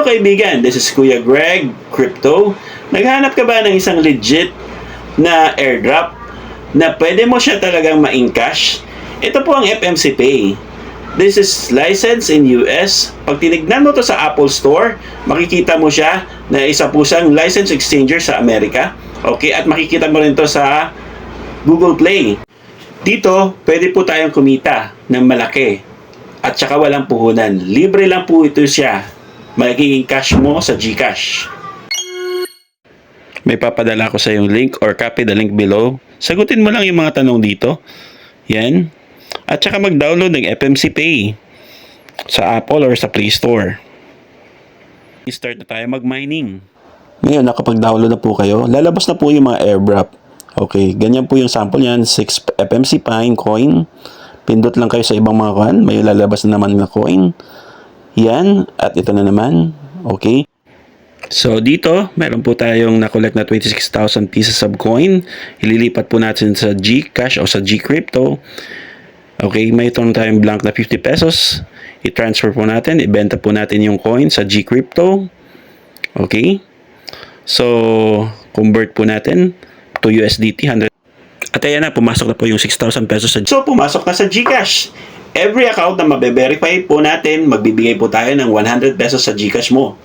Kaibigan, this is Kuya Greg, Crypto. Naghanap ka ba ng isang legit na airdrop na pwede mo siya talagang ma-encash? Ito po ang FMC Pay. This is licensed in US. Pag tinignan mo to sa Apple Store, makikita mo siya na isa po siyang license exchanger sa Amerika. Okay, at makikita mo rin to sa Google Play. Dito, pwede po tayong kumita ng malaki at saka walang puhunan. Libre lang po ito siya. Magiging cash mo sa GCash. May papadala ko sa yung link or copy the link below. Sagutin mo lang yung mga tanong dito. Yan. At saka mag-download ng FMC Pay sa Apple or sa Play Store. Start na tayo mag-mining. Ngayon, nakapag-download na po kayo. Lalabas na po yung mga airdrop. Okay, ganyan po yung sample yan. 6 FMC Pine coin. Pindot lang kayo sa ibang mga coin. May lalabas na naman na coin. Yan, at ito na naman. Okay. So, dito, meron po tayong na-collect na 26,000 pieces of coin. Ililipat po natin sa GCash o sa GCrypto. Okay, may ito tayong blank na 50 pesos. I-transfer po natin, ibenta po natin yung coin sa GCrypto. Okay. So, convert po natin to USDT 100. At ayan na, pumasok na po yung 6,000 pesos sa So, pumasok na sa GCash. Every account na mabe-verify po natin, magbibigay po tayo ng 100 pesos sa GCash mo.